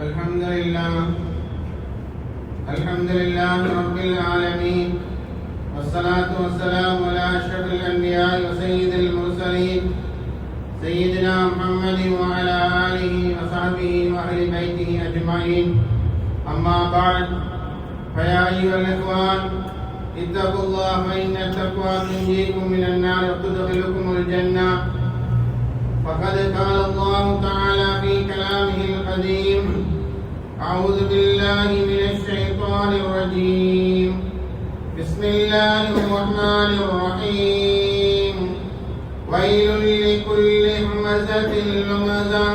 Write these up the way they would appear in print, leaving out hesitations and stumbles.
الحمد لله رب العالمين، والصلاة والسلام على أشرف الأنبياء وسيد المرسلين سيدنا محمد وعلى آله وصحبه وأهل بيته أجمعين. أما بعد، فيا أيها الإخوان، اتقوا الله، فإن التقوى تنجيكم من النار وتدخلكم الجنة. فقد قال الله تعالى في كلامه القديم: أعوذ بالله من الشيطان الرجيم، بسم الله الرحمن الرحيم. ويل لكل همزة لمزة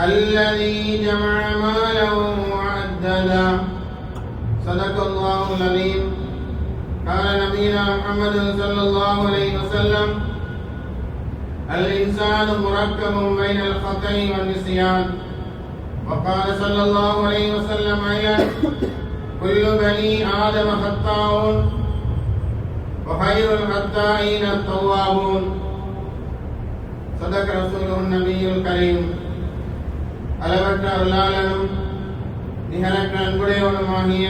الذي جمع مالا وعددا. صدق الله العظيم. قال نبينا محمد صلى الله عليه وسلم: الإنسان مركب بين الخطأ والنسيان. وقال صلى الله عليه وسلم أيضا: كل بني آدم خطاؤون وخير الخطائين التوابون. صدق رسوله النبي الكريم. அளவற்ற அருளாளனும் நிகரற்ற அன்புடையவனுமாகிய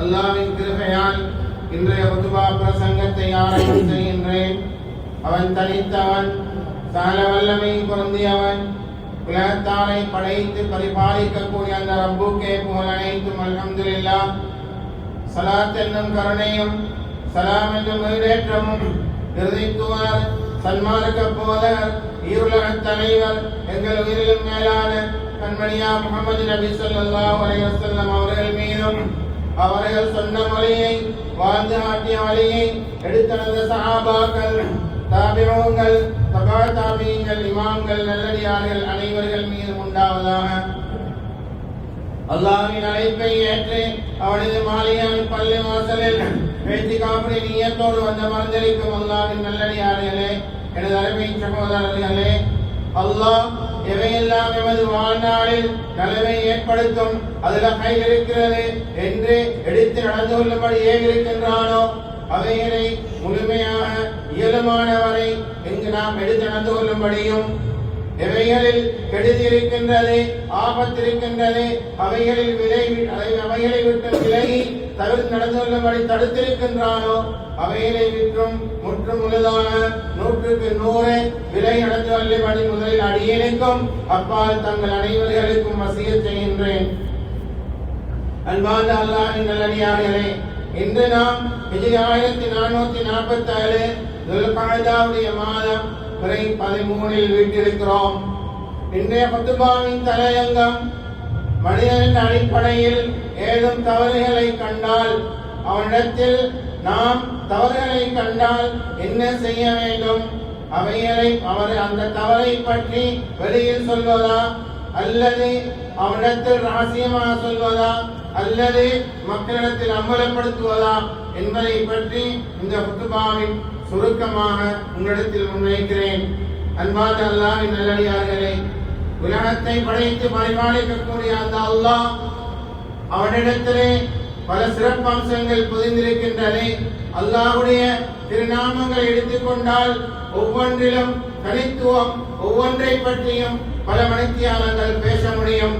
அல்லாஹ்வின் கிருபையால் இன்றைய குதுபா பிரசங்கத்தை ஆரம்பம் செய்கின்றேன். அவன் தனித்தவன், சகல வல்லமை பொருந்தியவன், உலகத்தாரை படைத்து பரிபாலிக்கக்கூடிய அந்த ரப்புக்கே புகழ் அனைத்தும். அல்ஹம்துலில்லாஹ். ஸலாத் என்னும் கருணையும் ஸலாம் என்னும் ஈடேற்றமும் இறுதித்துவர் சன்மார்க்க போதகர் ஈருலகத் தலைவர் எங்கள் உயிரிலும் மேலான கண்மணியா முஹம்மது நபி ஸல்லல்லாஹு அலைஹி வஸல்லம் அவர்கள் மீதும், அவர்கள் சொன்ன வழியை வாழ்ந்து காட்டிய வழியை எடுத்தனந்த சஹாபாக்கள், தாபிஊன்கள், தபா தாபிஈன்கள், இமாம்கள், நல்லடியார்கள் அனைவர்கள் மீதும் உண்டாவதாக. அல்லாஹ்வின் அழைப்பை ஏற்று அவனது மாளிகையின் பள்ளி வாசலில் இஹ்திகாஃபுடைய நிய்யத்தோடு வந்து அமர்ந்திருக்கும் அல்லாஹ்வின் நல்லடியார்களே, எனது அருமை சகோதரர்களே, அல்லாஹ் எவையெல்லாம் எமது வாழ்நாளில் நலவை ஏற்படுத்தும், அதில் ஹைர் இருக்கிறது என்று எடுத்து நடந்து கொள்ளும்படி ஏவிருக்கின்றானோ அவைகளை முழுமையாக இயலுமானவரை இங்கு நாம் எடுத்து நடந்து கொள்ளும்படியும், எவைகளில் கெடுதி இருக்கின்றது, ஆபத்து இருக்கின்றது, அவைகளை விட்டு விலகி தவிர்த்து நடந்து கொள்ளும்படி தடுத்திருக்கின்றானோ அவைகளை விற்றும் முற்றும் முழுதான 100% விலை நடந்து கொள்ளும்படி முதலில் அடியேனுக்கும் அப்பால் தங்கள் அனைவர்களுக்கும் வசியத் செய்கின்றேன். அன்பார்ந்த அல்லாஹ்வின் நல்லடியார்களே, இன்று நாம் ஹிஜ்ரி 1447 துல்காதாவுடைய மாதம் பிறை 13 வீட்டிருக்கிறோம். இன்றைய குதுபாவின் தலையங்கம்: மனிதனின் அடிப்படையில் ஏதும் தவறுகளை கண்டால், அவனிடத்தில் நாம் தவறுகளை கண்டால் என்ன செய்ய வேண்டும்? அவைகளை அவர் அந்த தவறை பற்றி வெளியில் சொல்வதா, அல்லது அவனிடத்தில் ரகசியமாக சொல்வதா, அல்லது மக்களிடத்தில் அம்பலப்படுத்துவதா என்பதை பற்றி இந்த குதுபாவின் சுருக்கமாக உங்களிடத்தில் முன்வைக்கிறேன். அன்பார்ந்த அல்லாஹ்வின் நல்லடியார்களே, உலகத்தை படைத்து பரிபாலிக்கக்கூடிய அந்த அல்லாஹ், அவனிடத்திலே பல சிறப்பம்சங்கள் புதிந்திருக்கின்றன. அல்லாஹ்வுடைய திருநாமங்களை எடுத்துக்கொண்டால் ஒவ்வொன்றிலும் தனித்துவம், ஒவ்வொன்றை பற்றியும் பல மணித்தியாலங்கள் பேச முடியும்.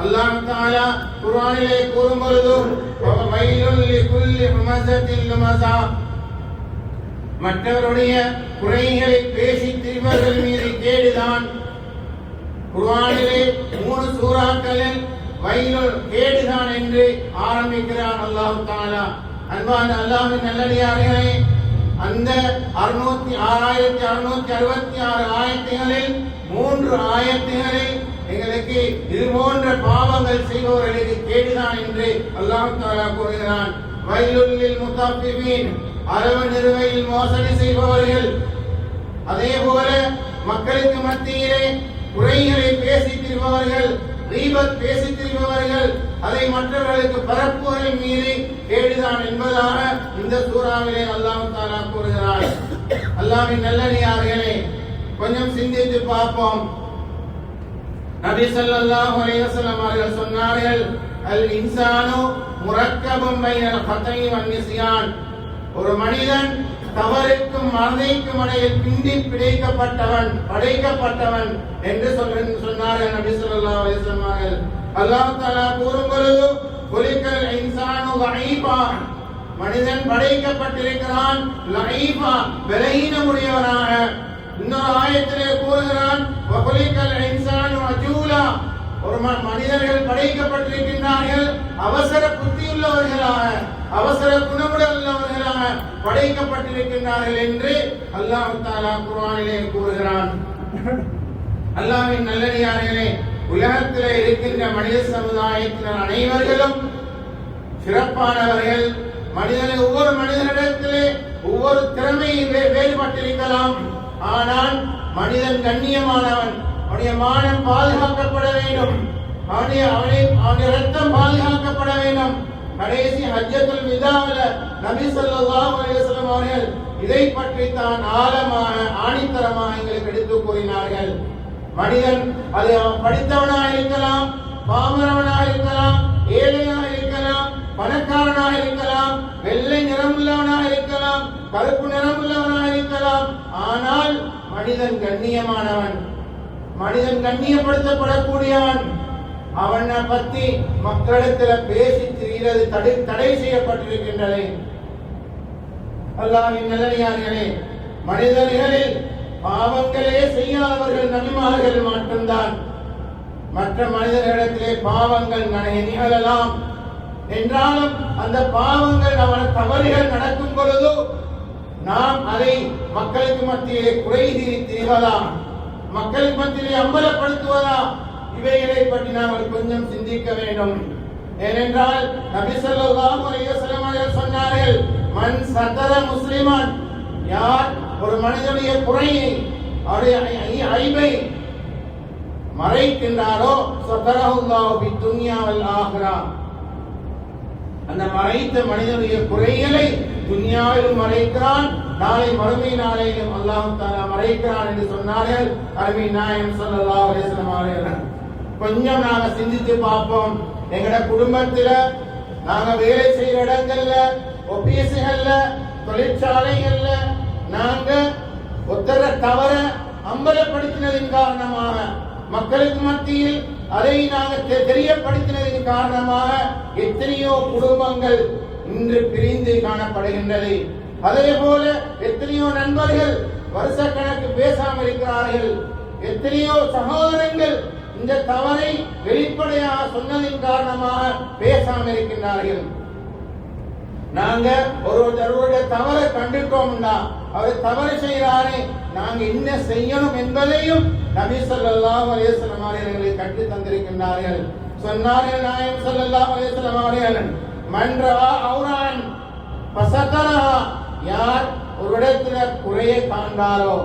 அல்லாஹ் தஆலா குர்ஆனிலே கூறும் பொழுது வயலுல் லிகுல்லி ஹுமஸத்தின் லுமஸா, மற்றவருடைய குறைகளை பேசி திரிபவர்கள் மீது கேடுதான். குர்ஆனிலே 3 சூறாக்களில் வயலுல் கேடுதான் என்று ஆரம்பிக்கிறார் அல்லாஹ் தஆலா. அன்பான அல்லாஹ்வின் நல்லடியார்களே, அந்த 6666 ஆயத்துகளில் 3 ஆயத்துகளில் எங்களுக்கு இது போன்ற பாவங்கள் செய்பவர்களுக்கு கேடுதான் என்று அல்லாஹ் தஆலா கூறுகிறான். வயலுல் லில் முத்தஃபிஃபீன், அளவு நிறுவையில் மோசடி செய்பவர்கள், அதே போல மக்களுக்கு மத்தியிலே குறைகளை பேசித் திரிபவர்கள், ரீபத் பேசித் திரிபவர்கள், அதை மற்றவர்களுக்கு பரப்புவதன் மீது கேடுதான் என்பதாக இந்த சூறாவிலே அல்லாஹ் தஆலா கூறுகிறார். அல்லாஹ்வின் நல்லடியார்களே, கொஞ்சம் சிந்தித்து பார்ப்போம். நபி ஸல்லல்லாஹு அலைஹி வஸல்லம் அவர்கள் சொன்னார்கள்: அல் இன்சானு முரக்கபும் பைனல் ஹதஇ வன் நிஸ்யான். ஒரு மனிதன் தவறுக்கும் மறதிக்கும் இடையில் பிந்தி படைக்கப்பட்டவன் என்று சொன்னார்கள் நபி ஸல்லல்லாஹு அலைஹி வஸல்லம். அல்லாஹ் தஆலா கூறும் பொழுது குலிகல் இன்சானு லஈஃபா, மனிதன் படைக்கப்பட்டிருக்கிறான் லஈஃபா, பலஹீனமுடையவனாக. இன்னொரு ஆயத்திலே கூறுகிறான் வகுலிகல் இன்சானு அஜூலா, ஒரு மனிதர்கள் படைக்கப்பட்டிருக்கின்றார்கள் அவசர புத்தியுள்ளவர்களாக, அவசர குணமுள்ளவர்களாக படைக்கப்பட்டிருக்கின்றார்கள் என்று அல்லாஹ் தஆலா குர்ஆனிலே கூறுகிறான். அல்லாஹ்வின் நல்லடியார்களே, உலகத்திலே இருக்கின்ற மனித சமுதாயத்தினர் அனைவர்களும் சிறப்பானவர்கள். ஒவ்வொரு மனிதனிடத்திலே ஒவ்வொரு திறமையும் வேறுபட்டிருக்கலாம். ஆனால் மனிதன் கண்ணியமானவன், அவனுடைய மானம் பாதுகாக்கப்பட வேண்டும், அவனுடைய ரத்தம் பாதுகாக்கப்பட வேண்டும். கடைசி ஹஜ்ஜத்துல் விதாவில நபி ஸல்லல்லாஹு அலைஹி வஸல்லம் அவர்கள் இதை பற்றி தான் ஆழமாக ஆணித்தரமாக எங்களுக்கு எடுத்துக் கூறினார்கள். மனிதன் அது அவன் படித்தவனாக இருக்கலாம், பாமரவனாக இருக்கலாம், ஏழையாக இருக்கலாம், பணக்காரனாக இருக்கலாம், வெள்ளை நிறமுள்ளவனாக இருக்கலாம், கருப்பு நிறமுள்ளவனாக இருக்கலாம். ஆனால் மனிதன் கண்ணியமானவன், மனிதன் கண்ணியப்படுத்தப்படக்கூடியவன். அவனை பற்றி மக்களிடத்தில் பேசி திரிகிறது தடை செய்யப்பட்டிருக்கின்றது. அல்லாஹ்வின் நல்லடியார்களே, மனிதர்களில் பாவங்களே செய்யாதவர்கள் நபிமார்கள் மட்டும்தான். மற்ற மனிதர்களிடத்திலே பாவங்கள் நிகழலாம் என்றாலும் அந்த பாவங்கள் அவன தவறுகள் நடக்கும் பொழுது நாம் அதை மக்களுக்கு மத்தியிலே குறை திரிவதா, மக்களுக்கு மத்தியிலே அம்பலப்படுத்துவதா, இவைகளை பற்றி நாங்கள் கொஞ்சம் சிந்திக்க வேண்டும். ஏனென்றால் நபி ஸல்லல்லாஹு அலைஹி வஸல்லம் அவர்கள் சொன்னார்கள், மன் சதர முஸ்லிமான், யார் ஒரு மனிதனுடைய குறையை அவருடைய ஐபை மறைக்கின்றாரோ சதரஹுல்லாஹு பித் துன்யா வல் ஆகிரா, அந்த மறைத்த மனிதனுடைய குறைகளை துன்யாவிலும் மறைக்கிறான், நாளை மறுமை நாளையிலும் அல்லாஹ் தஆலா மறைக்கிறான் என்று சொன்னார்கள் அருமை நாயகம் ஸல்லல்லாஹு அலைஹி வஸல்லம் அவர்கள். கொஞ்சம் நாங்க சிந்தித்து பார்ப்போம். எங்கட குடும்பத்துல, நாங்க வேலை செய்யற இடங்கள்ல, ஆபீஸ்கள்ல, தொழிற்சாலைகள்ல நாங்க ஒத்தர தவற அம்பலப்படுத்தினதின் காரணமாக, மக்களுக்கு மத்தியில் அதை நாங்கள் தெரியப்படுத்தினதின் காரணமாக எத்தனையோ குடும்பங்கள் இன்று பிரிந்து காணப்படுகின்றது. அதே போல எத்தனையோ நண்பர்கள் வருஷக்கணக்கு பேசாமல் இருக்கிறார்கள். எத்தனையோ சகோதரங்கள் இந்த தவறை வெளிப்படையாக சொன்னதின் காரணமாக பேசாமல் இருக்கின்றார்கள். நாங்க ஒருவருடைய தவறை கண்டுட்டோம்னா, அவர் தவறு செய்கிறாரே, நாங்க என்ன செய்யணும் என்பதையும் நபி ஸல்லல்லாஹு அலைஹி வஸல்லம் அவர்கள் கற்று தந்திருக்கின்றார்கள். சொன்னார்கள் நாயகம் ஸல்லல்லாஹு அலைஹி வஸல்லம் அவர்கள், மன் ரஆ ஔரான் ஃபஸதரஹா, யார் ஒரு இடத்துல குறையை காண்பாரோ,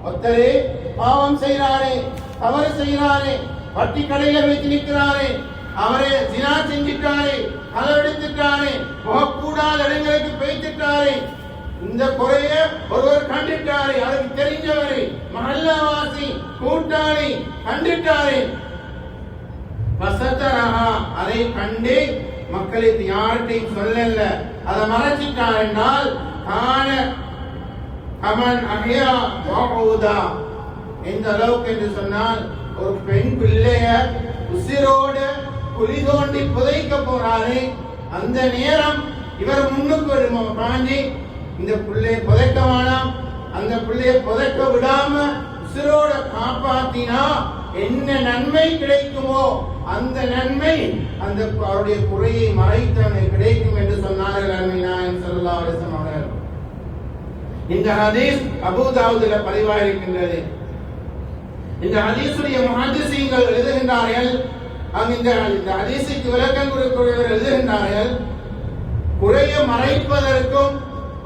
ஒருத்தரே பாவம் செய்கிறாரே, தவறு செய்கிறாரே, வட்டி கடையில வைத்து நிற்கிறாரே, அவரே ஜினா செஞ்சிட்டாரே, களவெடுத்துட்டாரே, போகக்கூடாத இடங்களுக்கு போய்த்துட்டாரே, இந்த குறைய ஒருவர் கண்டுட்டாரே, அதுக்கு தெரிஞ்சவரே, மஹல்லாவாசி கூட்டாளி கண்டுட்டாரே, ஃபஸதரஹா, அதை கண்டு மக்களுக்கு யார்கிட்டையும் சொல்லல, அதை மறைச்சிட்டார் என்றால் கான அமன் அஹியா வஹூதா, எந்த அளவுக்கு என்று சொன்னால், ஒரு பெண் பிள்ளைய உசிரோடு குழி தோண்டி புதைக்க போறாரு, அந்த நேரம் இவர் முன்னுக்கு பாஞ்சி இந்த பிள்ளையை புதைக்க வேணாம், அந்த பிள்ளையை புதைக்க விடாம உசிரோட காப்பாத்தினா என்ன நன்மை கிடைக்குமோ அந்த நன்மை அந்த அவருடைய குறையை மறைத்தவனை கிடைக்கும் என்று சொன்னார்கள் அருமை நாயகம் ஸல்லல்லாஹு அலைஹி வஸல்லம் அவர்கள். இந்த ஹதீஸ் அபூ தாவூதுல பதிவாயிருக்கின்றது. இந்த ஹதீஸுடைய முஹத்திஸீன்கள் எழுதுகின்றார்கள், இந்த ஹதீஸுக்கு விளக்கம் கொடுக்கிறவர்கள் எழுதுகின்றார்கள், குறையை மறைப்பதற்கும்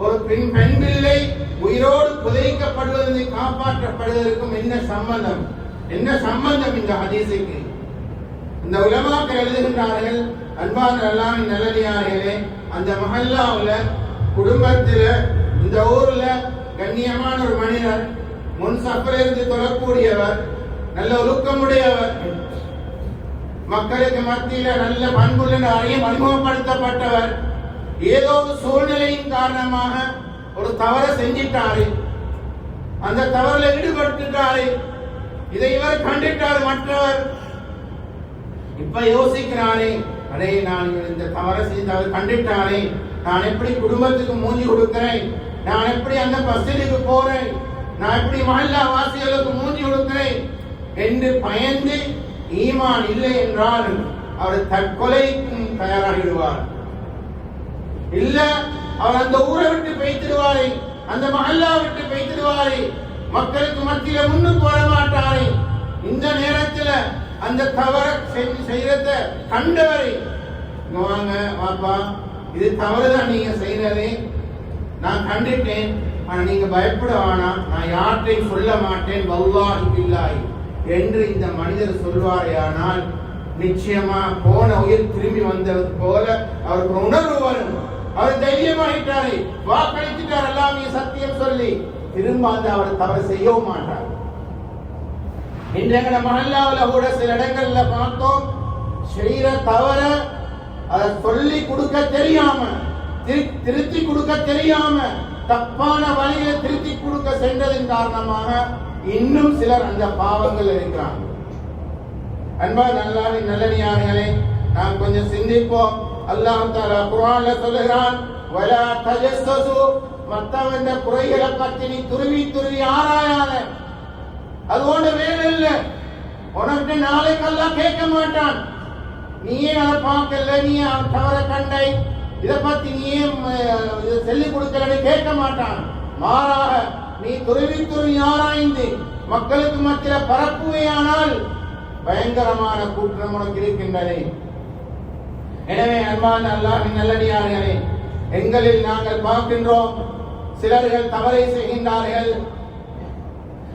ஒரு பெண் பிள்ளை உயிரோடு புதைக்கப்படுவதை காப்பாற்றப்படுவதற்கும் என்ன சம்பந்தம், என்ன சம்பந்தம் இந்த ஹதீஸுக்கு? இந்த உலமாக்கள் எழுதுகின்றார்கள், அன்பான அல்லாஹ்வின் நல்லடியார்களே, அந்த மஹல்லாவுல, குடும்பத்தில, இந்த ஊர்ல கண்ணியமான ஒரு மனிதர், முன் சஃபிலிருந்து தொழக்கூடியவர், நல்ல ஒழுக்கமுடையவர், மக்களுக்கு மத்தியில நல்ல பண்புள்ள அறிமுகப்படுத்தப்பட்டவர், ஏதோ ஒரு சூழ்நிலையின் காரணமாக ஒரு தவறை செஞ்சிட்டாரு, அந்த தவறுல ஈடுபட்டுட்டாரு, இதை இவர் கண்டிட்டாரு மற்றவர். இப்ப யோசிக்கிறாரே, அடே நான் இந்த தவறை செய்து கண்டிட்டாரே, நான் எப்படி குடும்பத்துக்கு மூஞ்சி கொடுக்கிறேன், நான் எப்படி அந்த பஸ்திக்கு போறேன், நான் எப்படி மஹல்லா வாசிகளுக்கு மூஞ்சி கொடுக்கிறேன் என்று பயந்து ஈமான் இல்லை என்றால் அவர் தற்கொலைக்கும் தயாராகிடுவார். இல்ல அவர் அந்த ஊரை விட்டு பெய்திடுவாரே, அந்த மஹல்லா விட்டு பெய்திடுவாரே, மக்களுக்கு மத்தியில முன்னுக்கு வர மாட்டாரே. இந்த நேரத்தில் அந்த தவறை செய்யறத கண்டவரை, வாங்க வாப்பா, இது தவறுதான் நீங்க செய்யறதே, நான் கண்டிட்டேன், ஆனா நீங்க பயப்பட வேணாம், நான் யார்கிட்டையும் சொல்ல மாட்டேன், வல்லாஹி பில்லாஹி என்று இந்த மனிதர் சொல்வாரேயானால் நிச்சயமா போன உயிர் திரும்பி வந்தது போல அவருக்கு உணர்வு வரும். அவர் தைரியமாயிட்டாரு, வாக்களித்துட்டார், எல்லாமே சத்தியம் சொல்லி திரும்ப அந்த அவர் தவறு செய்யவும் மாட்டார். இன்றைய மஹல்லாவில் கூட சில இடங்கள்ல பார்த்தோம், செய்யற தவற அதை சொல்லி கொடுக்க தெரியாம, திருத்தி கொடுக்க தெரியாம, தப்பான வழியில திருத்தி கொடுக்க சென்றதன் காரணமாக இன்னும் சிலர் அந்த பாவங்கள் இருக்கிறாங்க. அன்பா நல்லாவின் நல்லடியார்களே, நாம் கொஞ்சம் சிந்திப்போம். அல்லாஹ் தஆலா குர்ஆன்ல சொல்லுகிறான், வலா தஜஸ்ஸஸு, மத்தவங்க குறைகளை பத்தி நீ துருவி துருவி ஆராயாத, அதோட வேலை இல்லை, உனக்கு நாளைக்கு அல்லாஹ் கேட்க மாட்டான். நீயே அதை பார்க்கல, நீ தவற கண்டை, இதை பத்தி நீயே சொல்லிக் கொடுக்கலன்னு கேட்க மாட்டான். மாறாக நீ துருவி துருவி ஆராய்ந்து மக்களுக்கு மத்தியில பரப்புவையானால் பயங்கரமான கூற்றம் உனக்கு இருக்கின்றன. எனவே அன்பான அல்லாஹ்வின் நல்லடியார்களே, எங்களில் நாங்கள் பார்க்கின்றோம், சிலர்கள் தவறை செய்கின்றார்கள்.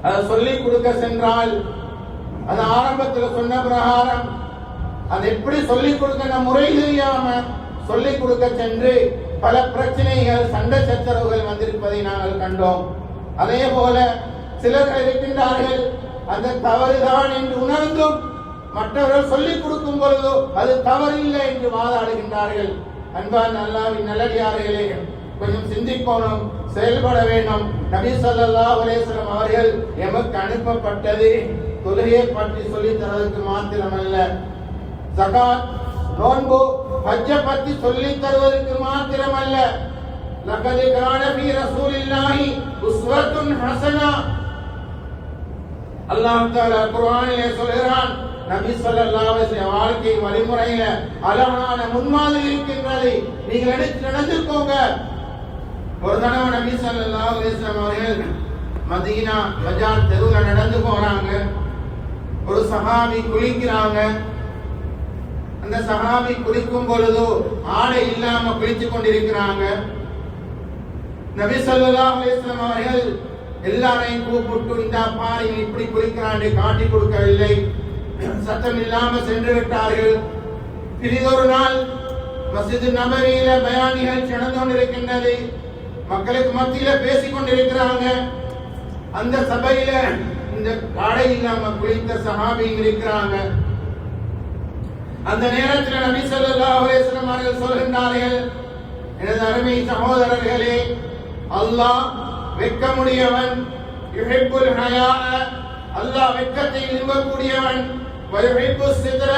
அதை சொல்லிக் கொடுக்க சென்றால் அது ஆரம்பத்தில் சொன்ன பிரகாரம் அது எப்படி சொல்லிக் கொடுக்க முறை தெரியாம சொல்லிக் கொடுக்க சென்று பல பிரச்சனைகள், சண்டை சச்சரவுகள் வந்திருப்பதை நாங்கள் கண்டோம். அதே போல சிலர்கள் இருக்கின்றார்கள், அந்த தவறுதான் என்று உணர்ந்தும் மற்றவர்கள் சொல்லிக் கொடுக்கும் பொழுதோ அது தவறில்லை என்று வாதாடுகின்றார்கள். அன்பான் அல்லாஹ்வின் நல்லடியார்களே, கொஞ்சம் சிந்திக்கணும், செயல்பட வேண்டும். நபி ஸல்லல்லாஹு அலைஹி வஸல்லம் அவர்கள் எமக்கு அனுப்பப்பட்டது தொழுகையை பற்றி சொல்லி தருவதற்கு மாத்திரமல்ல, ஜகாத், நோன்பு, ஹஜ்ஜை பற்றி சொல்லி தருவதற்கு மாத்திரமல்ல, லகத் கான ஃபீ ரசூலில்லாஹி உஸ்வத்துன் ஹஸனா. அல்லாஹ் தஆலா குர்ஆனிலே சொல்கிறான், நபி ஸல்லல்லாஹு அலைஹி வஸல்லம் வாழ்க்கை வழிமுறையில அழகான முன்மாதிரி இருக்கின்றது, நீங்கள் எடுத்து நடந்துக்கோங்க. ஒரு தடவை நபி ஸல்லல்லாஹு அலைஹி வஸல்லம் அவர்கள் மதீனா பஜார் தெருவில் நடந்து போறாங்க. ஒரு சஹாபி குளிக்கிறாங்க. அந்த சஹாபி குளிக்கும் பொழுது ஆடை இல்லாம குளித்துக் கொண்டிருக்கிறாங்க. நபி ஸல்லல்லாஹு அலைஹி வஸல்லம் அவர்கள் எல்லாரையும் கூப்பிட்டு, இந்த பாருங்க இப்படி குளிக்கிறான் காட்டி கொடுக்கவில்லை, சத்தம் இல்லாம சென்று விட்டார்கள். பிரிதொரு நாள் மஸ்ஜித் நபவியில பயான் நிகழ்ச்சி நடந்து கொண்டிருக்கின்றது. மக்களுக்கு மத்தியில பேசிக் கொண்டிருக்கிறாங்க. அந்த சபையில இந்த ஆடை இல்லாம குளித்த சஹாபிகள் இருக்கிறாங்க. அந்த நேரத்தில் நபி ஸல்லல்லாஹு அலைஹி வஸல்லம் அவர்கள் சொல்கின்றார்கள், எனது அருமை சகோதரர்களே, அல்லாஹ் வெட்கமுடையவன், யுஹிப்புல் ஹயா, அல்லாஹ் வெட்கத்தை விரும்பக்கூடியவன், வயுஹிப்புஸ் சித்ர,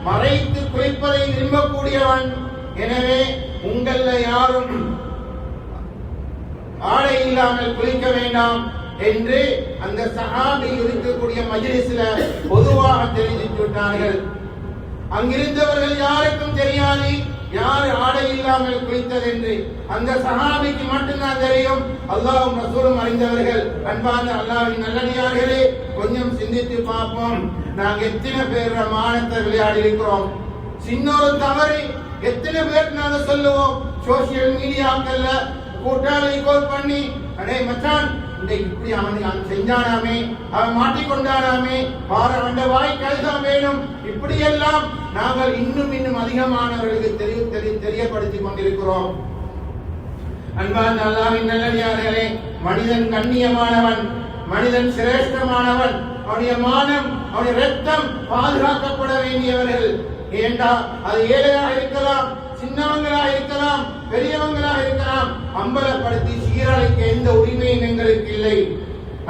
மறைத்து குளிப்பதை விரும்பக்கூடியவன். எனவே உங்கள யாரும் ஆடை இல்லாமல் குளிக்க வேண்டாம் என்று அந்த சஹாபி இருக்கக்கூடிய மஜ்லிஸ்ல பொதுவாக தெரிவித்து விட்டார்கள். அங்கிருந்தவர்கள் யாருக்கும் தெரியாது யார் ஆடை இல்லாமல் குளித்தது என்று. அந்த சஹாபிக்கு மட்டும்தான் தெரியும், அல்லாஹ்வும் ரசூலும் அறிந்தவர்கள். அன்பான அல்லாஹ்வின் நல்லடியார்களே, கொஞ்சம் சிந்தித்து பார்ப்போம். நாங்க எத்தனை பேர் மானத்தை விளையாடி இருக்கிறோம். சின்ன ஒரு தவறு எத்தனை பேர் நாங்க சொல்லுவோம். சோசியல் மீடியாக்கள்ல கூட்டாளி கோல் பண்ணி, அடே மச்சான் இப்படி அவன் செஞ்சானாமே, அவன் மாட்டிக்கொண்டானாமே, பார வண்ட வாய் கழுதான் வேணும், இப்படியெல்லாம் நாங்கள் இன்னும் அதிகமானவர்களுக்கு தெரியப்படுத்திக் கொண்டிருக்கிறோம். அன்பான அல்லாஹ்வின் நல்லடியார்களே, மனிதன் கண்ணியமானவன், மனிதன் சிரேஷ்டமானவன், அவனுடைய மானம், அவனுடைய ரத்தம் பாதுகாக்கப்பட வேண்டியவர்கள். ஏண்டா அது ஏழையாக இருக்கலாம், சின்னவங்களாக இருக்கலாம், பெரியவங்களாக இருக்கலாம், அம்பலப்படுத்தி சீரழிக்க எந்த உரிமையும் எங்களுக்கு இல்லை.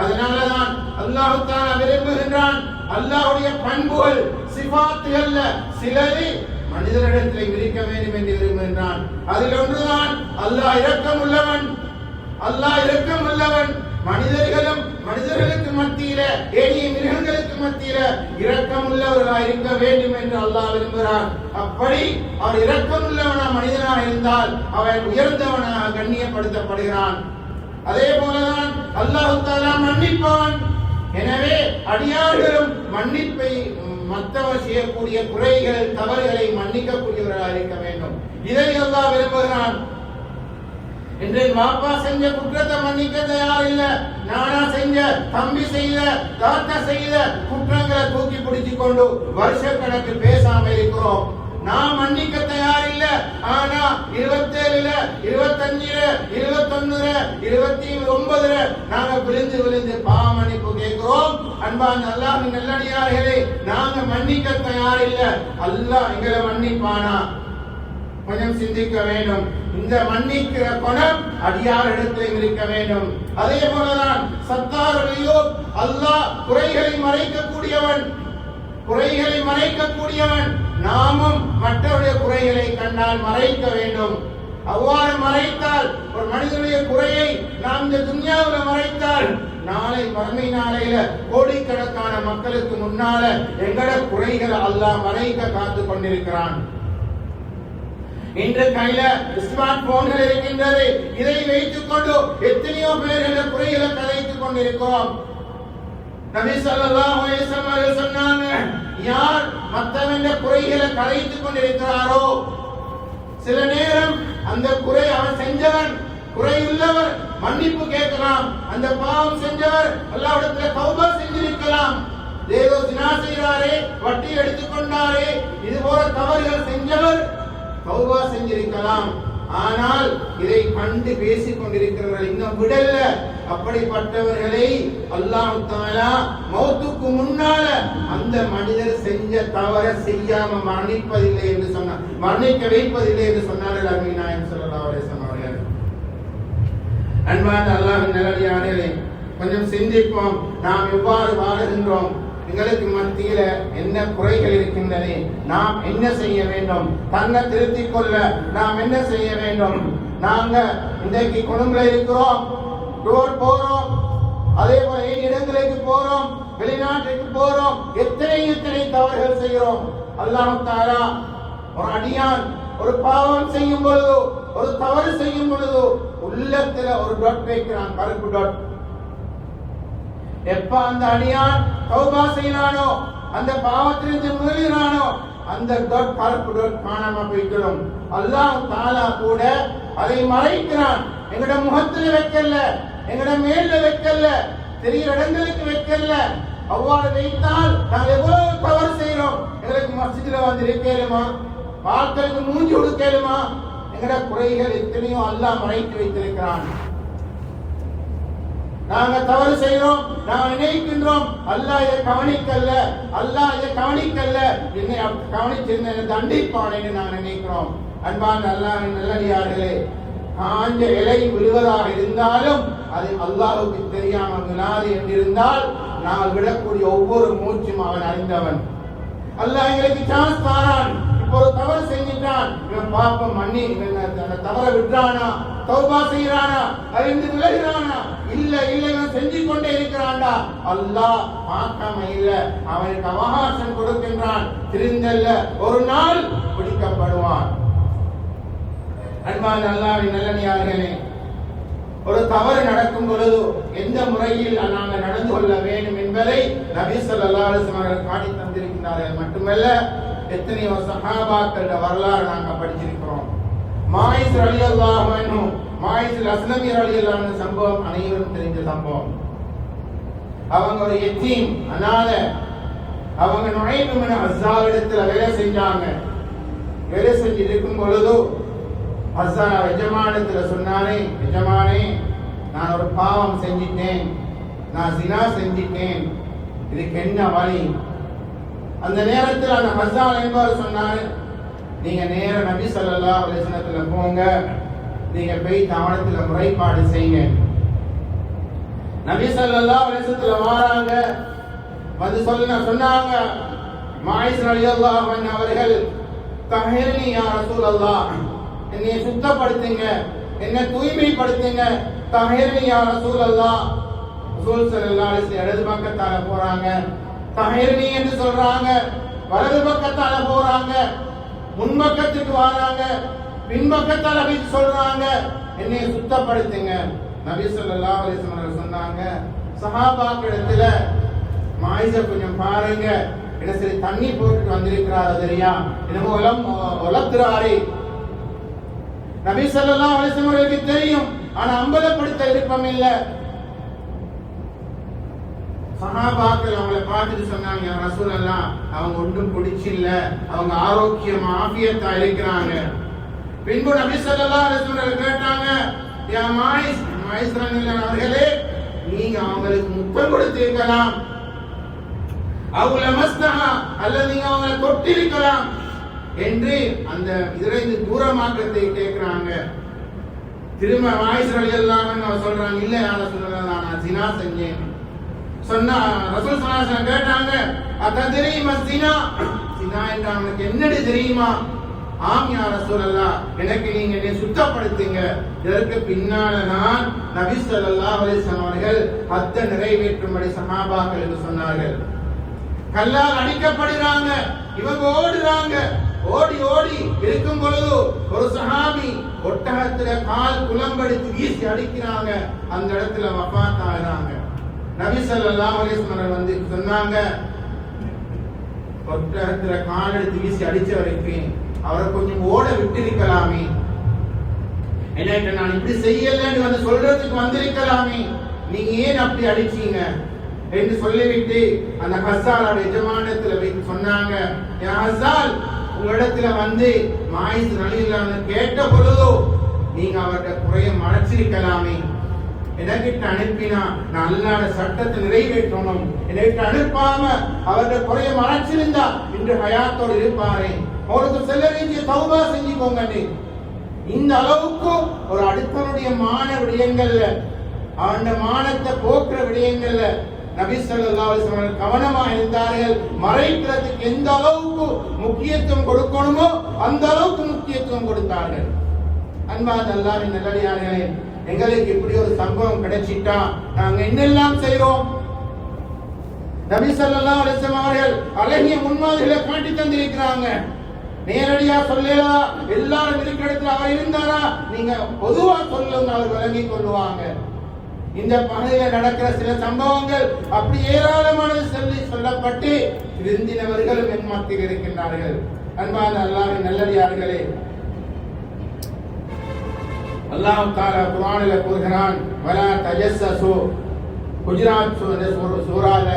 அதனாலதான் அல்லாஹ் தஆலா விரும்புகின்றான், அல்லாஹ்வுடைய பண்புகள் சிபாத்துகள்ல சிலரை மனிதரிடத்தில் இருக்க வேண்டும் என்று விரும்புகின்றான். அதில் ஒன்றுதான் அல்லாஹ் இரக்கமுள்ளவன். அல்லாஹ் இரக்கமுள்ளவன். மனிதர்களுக்கு மத்தியில, ஏனைய மிருகங்களுக்கு மத்தியில இரக்கமுள்ளவர்களாக இருக்க வேண்டும் என்று அல்லாஹ் விரும்புகிறான். அப்படி அவர் இரக்கமுள்ளவனா மனிதனாக இருந்தால் அவன் உயர்ந்தவனாக கண்ணியப்படுத்தப்படுகிறான். அதே போலதான் அல்லாஹ் தஆலா மன்னிப்பவன். எனவே அடியார்களும் மன்னிப்பை, மற்றவர் செய்யக்கூடிய குறைகள் தவறுகளை மன்னிக்கக்கூடியவர்களாக இருக்க வேண்டும். இதை அல்லாஹ் விரும்புகிறான். இன்றைக்கு வாப்பா செஞ்ச குற்றத்தை மன்னிக்க தயார் இல்ல, நானா செஞ்ச, தம்பி செய்த, தாத்தா செய்த குற்றங்களை தூக்கி பிடிச்சு கொண்டு வருஷக்கணக்கு பேசாம இருக்கிறோம். நான் மன்னிக்க தயார் இல்ல, ஆனா 27ல 25ல 21ல 29ல நாங்க விழுந்து பாவ மன்னிப்பு கேட்கிறோம். அன்பான அல்லாஹ்வின் நல்லடியார்களே, நாங்க மன்னிக்க தயார் இல்ல, அல்லாஹ் எங்களை மன்னிப்பானா? கொஞ்சம் சிந்திக்க வேண்டும். இந்த மன்னிக்கிற குணம் அடியாரிடத்தில் இருக்க வேண்டும். அதே போலதான் சத்தாரையோ அல்லாஹ் குறைகளை மறைக்கக்கூடியவன். நாமும் மற்றவருடைய குறைகளை கண்டால் மறைக்க வேண்டும். அவ்வாறு மறைத்தால், ஒரு மனிதனுடைய குறையை நாம் இந்த துன்யாவில் மறைத்தால், நாளை மறுமை நாளையில கோடிக்கணக்கான மக்களுக்கு முன்னால எங்கட குறைகளை அல்லாஹ் மறைக்க காத்து கொண்டிருக்கிறான். இன்று கையில ஸ்மார்ட் போன்கள் இருக்கின்றது. இதை வைத்துக் கொண்டு எத்தனையோ பேர்கள் குறைகளை கலைத்துக் கொண்டிருக்கிறோம். நபி ஸல்லல்லாஹு அலைஹி வஸல்லம் சொன்னாங்க, யார் மற்றவன் குறைகளை கலைத்துக் கொண்டிருக்கிறாரோ, சில நேரம் அந்த குறை அவன் செஞ்சவன் குறையுள்ளவர் மன்னிப்பு கேட்கலாம். அந்த பாவம் செஞ்சவர் அல்லாஹ்விடத்தில் தௌபா செஞ்சிருக்கலாம். ஏதோ ஜினா செய்றாரே, வட்டி எடுத்துக்கொண்டாரே, இது போல தவறுகள் செஞ்சவர் தௌபா செஞ்சிருக்கலாம். ஆனால் இதை கண்டு பேசிக் கொண்டிருக்கிறவர்கள் இன்னும் விடல. அப்படிப்பட்டவர்களை அல்லாஹ் தஆலா மௌத்துக்கு முன்னால அந்த மனிதர் செஞ்ச தவறை செய்யாம மரணிப்பதில்லை என்று சொன்னார், மரணிக்க வைப்பதில்லை என்று சொன்னார்கள் அருமை நாயகம் ஸல்லல்லாஹு அலைஹி வஸல்லம் அவர்கள். அன்பான அல்லாஹ்வின் நல்லடியார்களே, கொஞ்சம் சிந்திப்போம். நாம் எவ்வாறு வாழுகின்றோம்? எங்களுக்கு மத்தியில என்ன குறைகள் இருக்கின்றன? நாம் என்ன செய்ய வேண்டும்? தன்னை திருத்திக் கொள்ள நாம் என்ன செய்ய வேண்டும்? நாங்க இன்றைக்கு கொழும்புல இருக்கிறோம், டூர் போறோம், அதே போல இடங்களுக்கு போறோம், வெளிநாட்டுக்கு போறோம், எத்தனை தவறுகள் செய்கிறோம். அல்லாஹ் தஆலா ஒரு அடியான் ஒரு பாவம் செய்யும் பொழுது, ஒரு தவறு செய்யும் பொழுது உள்ளத்துல ஒரு டாட் வைக்கிறான், கருப்பு டாட். எப்ப அந்த அடியான் தௌபா செய்யறானோ, அந்த பாவத்திலிருந்து மீளுகிறானோ, அந்த கருப்பு டாட் காணாம போய்க்கிறோம். அல்லாஹ் தஆலா கூட அதை மறைக்கிறான். எங்கட முகத்துல வைக்கல, எங்கட மேல வைக்கல, தெரிய இடங்களுக்கு வைக்கல. அவ்வாறு வைத்தால் நாங்கள் எவ்வளவு தவறு செய்யறோம். எங்களுக்கு மஸ்ஜித்ல வந்து இருக்கேலுமா, ஆட்களுக்கு மூஞ்சி கொடுக்கலுமா? எங்கட குறைகள் எத்தனையோ அல்லாஹ் மறைத்து வைத்திருக்கிறான். நாங்க தவறு செய்யறோம், நாங்க நினைக்கின்றோம் அல்லாஹ் இதை கவனிக்கல்ல, அல்லாஹ் இதை கவனிக்கல்ல, என்னை கவனிச்சிருந்த தண்டிப்பான் என்று நாங்கள் நினைக்கிறோம். அன்பான அல்லாஹ்வின் நல்லடியார்களே, காஞ்ச இலை விழுவதாக இருந்தாலும் அது அல்லாஹ்வுக்கு தெரியாமல் விழாது என்றிருந்தால் நாங்கள் விடக்கூடிய ஒவ்வொரு மூச்சும் அவன் அறிந்தவன். அல்லாஹ் எங்களுக்கு சான்ஸ் தாரான். இப்போ ஒரு தவறு செஞ்சிட்டான், இவன் பாப்பம் மன்னி, இவன் தவற விட்டுறானா, தௌபா செய்யறானா, அறிந்து விலகிறானா? இல்ல இவன் செஞ்சு கொண்டே இருக்கிறான்டா. அல்லாஹ் பார்க்காம இல்ல, அவனுக்கு அவகாசம் கொடுக்கின்றான். திருந்தல்ல, ஒரு நாள் பிடிக்கப்படுவான். அன்பான அல்லாஹ்வின் நல்லடியார்களே, ஒரு தவறு நடக்கும் பொழுது எந்த முறையில் நாங்கள் நடந்து கொள்ள வேண்டும் என்பதை நபி ஸல்லல்லாஹு அலைஹி வஸல்லம் காட்டி தந்திருக்கிறார்கள். மட்டுமல்ல, எத்தனையோ சஹாபாக்களோட வரலாறு நாங்கள் படிச்சிருக்கிறோம். மாயிஸ் ரலியல்லாஹு அன்ஹு, மாயிஸ் அஸ்லமி ரலியல்லாஹு அன்ஹு சம்பவம் அனைவரும் தெரிஞ்ச சம்பவம். அவங்க ஒரு யத்தீம், அனாதை. அவங்க நுழைவு இப்னு ஹஸ்ஸான் இடத்துல வேலை செஞ்சாங்க. வேலை செஞ்சு இருக்கும் பொழுது ஹஸ்ஸான் எஜமானத்துல சொன்னானே, எஜமானே நான் ஒரு பாவம் செஞ்சிட்டேன், நான் ஜினா செஞ்சிட்டேன், இதுக்கு என்ன வழி? அந்த நேரத்தில் அந்த ஹஸ்ஸான் என்பவர் சொன்னாரு, நீங்க நேர நபி ஸல்லல்லாஹு அலைஹி வஸல்லம் போங்க, நீங்க போய் அவனத்துல முறைப்பாடு செய்யுங்க. நபி ஸல்லல்லாஹு அலைஹி வஸல்லம் வராங்க, வந்து சொன்னாங்க மாயிஸ் ரலியல்லாஹு அன்ஹு அவர்கள், தஹிர்னி யா ரசூலல்லாஹ், என்னை சுத்தப்படுத்துங்க, என்ன தூய்மைப்படுத்துங்க, தஹிர்னி யா ரசூலல்லாஹ். ரசூல் ஸல்லல்லாஹு அலைஹி வஸல்லம் இடது பக்கத்தால போறாங்க, தஹிர்னி என்று சொல்றாங்க, வலது பக்கத்தால போறாங்க, முன்பக்கத்துக்கு வராங்க, பின்பக்கத்தால போய் சொல்றாங்க என்னை சுத்தப்படுத்துங்க. நபி ஸல்லல்லாஹு அலைஹி வஸல்லம் சொன்னாங்க, சஹாபாக்களிடத்துல மாயிஸ கொஞ்சம் பாருங்க, என்ன சரி தண்ணி போட்டுட்டு வந்திருக்கிறார் தெரியா, என்னமோ உலத்துறாரே. நபி ஸல்லல்லாஹு அலைஹி வஸல்லம் தெரியும், ஆனா அம்பலப்படுத்த விருப்பம் இல்ல. சஹாபாக்கள் அவங்களை பார்த்துட்டு சொன்னாங்க, யா ரசூலல்லாஹ், அவங்க ஒன்றும் குடிச்சு இல்ல, அவங்க ஆரோக்கியமா ஆஃபியத்தா இருக்கிறாங்க. பின்பு நபி ஸல்லல்லாஹு அலைஹி வஸல்லம் கேட்டாங்க, யா மாயிஸ் ரலியல்லாஹு அவர்களே, நீங்க அவங்களுக்கு முத்தம் கொடுத்திருக்கலாம், அவங்கள மஸ்தஹா அல்லது நீங்க அவங்களை தொட்டிருக்கலாம் என்று அந்த இதிலிருந்து தூரமாக்கத்தை கேட்கிறாங்க. திரும்ப மாயிஸ் ரலியல்லாஹு அன்ஹு சொல்றாங்க, இல்ல யா ரசூலல்லாஹ், நான் ஜினா செஞ்சேன். சொன்னா ரசூல் ஸல்லல்லாஹு அலைஹி வஸல்லம் கேட்டாங்க, அததரி மஸ்தினா, ஜினா என்றால் உங்களுக்கு என்னடி தெரியுமா? ஆம் யா ரசூலல்லாஹ், எனக்கு நீங்க என்னை சுத்தப்படுத்துங்க. இதற்கு பின்னால நான் நபி ஸல்லல்லாஹு அலைஹி வஸல்லம் அவர்கள் ஹத்த நிறைவேற்றும்படி சஹாபாக்களுக்கு சொன்னார்கள். கல்லால் அடிக்கப்படுறாங்க, இவங்க ஓடுறாங்க, ஓடி ஓடி இருக்கும் பொழுது ஒரு சஹாபி ஒட்டகத்துல கால் குலம்படித்து வீசி அடிக்கிறாங்க, அந்த இடத்துல வஃபாத் ஆகுறாங்க. நபி ஸல்லல்லாஹு அலைஹி வஸல்லம் வந்து சொன்னாங்க, ஒட்டகத்துல கால் எடுத்து வீசி அடிச்ச வரைக்கும் அவரை கொஞ்சம் ஓட விட்டிருக்கலாமே, என்ன நான் இப்படி செய்யலன்னு வந்து சொல்றதுக்கு வந்திருக்கலாமே, நீங்க ஏன் அப்படி அடிச்சீங்க என்று சொல்லிவிட்டு அந்த ஹஸ்ஸால் எஜமானத்துல வைத்து சொன்னாங்க, யா ஹஸ்ஸால், உங்களிடத்துல வந்து மாயிஸ் ரலியல்லாஹு அன்ஹு கேட்ட பொழுதோ நீங்க அவருடைய குறைய மறைச்சிருக்கலாமே, எனக்கிட்ட அனுப்பினா நான் அல்லாஹ்வுடைய சட்டத்தை நிறைவேற்றணும், எனக்கிட்ட அனுப்பாம அவருடைய குறைய மறைச்சிருந்தா இன்று ஹயாத்தோடு இருப்பாரே, அவருக்கு செல்லறிஞ்சு தௌபா செஞ்சுக்கோங்க. இந்த அளவுக்கு ஒரு அடுத்தவனுடைய மான விடயங்கள்ல, அவனுடைய மானத்தை போக்குற விடயங்கள்ல நபி ஸல்லல்லாஹு அலைஹி வஸல்லம் கவனமா இருந்தார்கள். மறைக்கிறதுக்கு எந்த அளவுக்கு முக்கியத்துவம் கொடுக்கணுமோ அந்த அளவுக்கு முக்கியத்துவம் கொடுத்தார்கள். அன்பான அல்லாஹ்வின் நல்லடியார்களே, எங்களுக்கு இப்படி ஒரு சம்பவம் கிடைச்சிட்டா நாங்க என்னெல்லாம் செய்றோம்? நபி ஸல்லல்லாஹு அலைஹி வஸல்லம் அவர்கள் அழகிய முன்மாதிரிகளை காட்டி தந்திருக்கிறாங்க. நேரடியா சொல்லலாம், எல்லாரும் இருக்கிற இடத்துல அவர் இருந்தாரா, நீங்க பொதுவா சொல்லுங்க, அவர் விளங்கிக் கொள்வாங்க. இந்த பகுதியில் நடக்கிற சில சம்பவங்கள் அப்படி ஏராளமானது சொல்லப்பட்டு திருந்தினவர்களும் என் மத்தியில் இருக்கின்றார்கள். அன்பான அல்லாஹ்வின் நல்லடியார்களே, அல்லாஹ் தஆலா குர்ஆனில் கூறுகிறான், வலா தஜஸ்ஸஸு, குஜராத் சூரால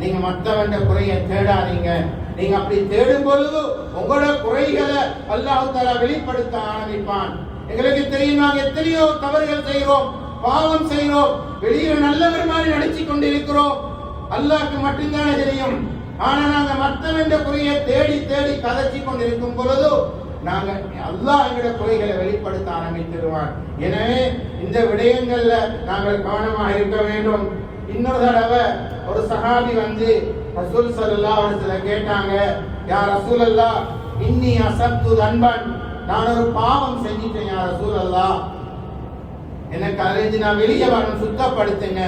நீங்க மற்றவண்ட குறையை தேடாதீங்க. நீங்க அப்படி தேடும் பொழுது உங்களோட குறைகளை அல்லாஹ் தஆலா வெளிப்படுத்த ஆரம்பிப்பான். எங்களுக்கு தெரியும், நாங்க எத்தனையோ தவறுகள் செய்கிறோம், பாவம் செய்கிறோம், வெளியில நல்லவர் மாதிரி நடிச்சு கொண்டிருக்கிறோம், அல்லாஹ்க்கு மட்டும்தானே தெரியும். ஆனா நாங்க மற்றவண்ட குறையை தேடி தேடி கதைச்சி கொண்டிருக்கும் பொழுது நாங்க அல்லாஹ் எங்களுடைய குறைகளை வெளிப்படுத்த ஆரம்பித்திருவான். எனவே இந்த விடயங்கள்ல நாங்கள் கவனமாக இருக்க வேண்டும். இன்னொரு தடவை ஒரு சஹாபி வந்து ரசூல் ஸல்லல்லாஹு அலைஹி வஸல்லம் கேட்டாங்க, யா ரசூலல்லாஹ், இன்னி அஸப்து தன்பன், நான் ஒரு பாவம் செஞ்சிட்டேன் யா ரசூலல்லாஹ், எனக்கு அறிஞ்சு நான் வெளியே வரணும், சுத்தப்படுத்துங்க.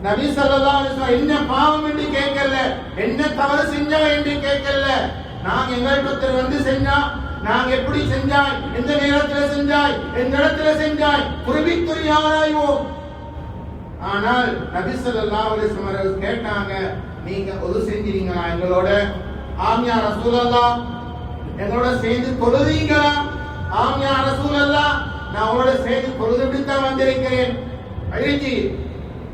நபி ஸல்லல்லாஹு அலைஹி வஸல்லம் என்ன பாவம் என்று கேட்கல, என்ன தவறு செஞ்சா என்று கேட்கல. நாங்க எங்களுக்கு வந்து செஞ்சா, நாங்க எப்படி செஞ்சாய், எந்த நேரத்தில் செஞ்சாய், எந்த இடத்துல செஞ்சாய், குறிப்பிட்டு ஆராய்வோம். ஆனால் நபி ஸல்லல்லாஹு அலைஹி வஸல்லம் கேட்டாங்க, நீங்க ஒது செஞ்சீங்களா எங்களோட? ஆம் யா ரசூலல்லாஹ், எங்களோட சேர்ந்து தொழுதீங்களா? ஆம் யா ரசூலல்லாஹ், நான் உங்களோட சேர்ந்து தொழுதுட்டு தான் வந்திருக்கிறேன். அழிஞ்சி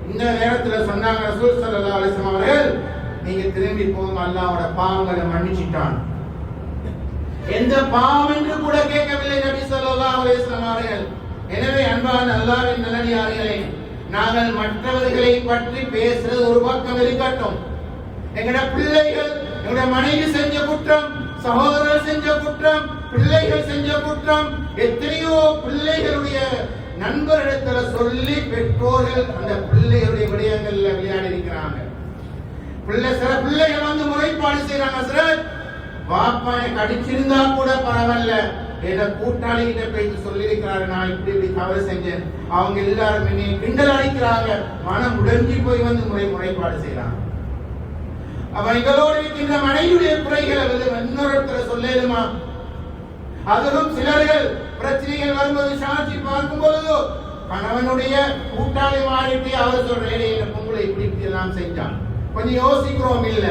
இந்த நேரத்தில் சொன்னாங்க ரசூல் ஸல்லல்லாஹு அலைஹி வஸல்லம் அவர்கள், நீங்க திரும்பி போங்க, அல்லாஹ்வோட பாவங்களை மன்னிச்சிட்டான். எந்த பாவம் என்று கூட கேட்கவில்லை நபி ஸல்லல்லாஹு அலைஹி வஸல்லம் அவர்கள். எனவே அன்பான அல்லாஹ்வின் நல்லடியார்களே, நாங்கள் மற்றவர்களை பற்றி பேசுறது ஒரு பக்கம் இருக்கட்டும், எங்களுடைய பிள்ளைகள், எங்களுடைய மனைவி செஞ்ச குற்றம், சகோதரர் செஞ்ச குற்றம், பிள்ளைகள் செஞ்ச குற்றம் எத்தனையோ பிள்ளைகளுடைய நண்பரிடத்துல சொல்லி பெற்றோர்கள் அந்த பிள்ளைகளுடைய விடயங்கள்ல விளையாடி இருக்கிறாங்க. சில பிள்ளைகள் வந்து முறைப்பாடு செய்யறாங்க, சார் பாப்பா எனக்கு அடிச்சிருந்தா கூட பரவாயில்ல, ஏதோ கூட்டாளி கிட்ட போயிட்டு சொல்லியிருக்கிறாரு நான் இப்படி இப்படி தவறு செஞ்சேன், அவங்க எல்லாரும் என்னை கிண்டல் அடிக்கிறாங்க, மனம் உடைஞ்சி போய் வந்து முறைப்பாடு செய்யறாங்க. அவங்களோடு இருக்கின்ற மனைவியுடைய குறைகளை இன்னொருத்தர சொல்லலுமா? அதிலும் சிலர்கள் பிரச்சனைகள் வரும்போது சாட்சி பார்க்கும் பொழுது கணவனுடைய கூட்டாளி மாறிட்டு அவர் சொல்றேன் என்ன பொங்கலை இப்படி இப்படி எல்லாம் செஞ்சான். கொஞ்சம் யோசிக்கிறோம் இல்ல?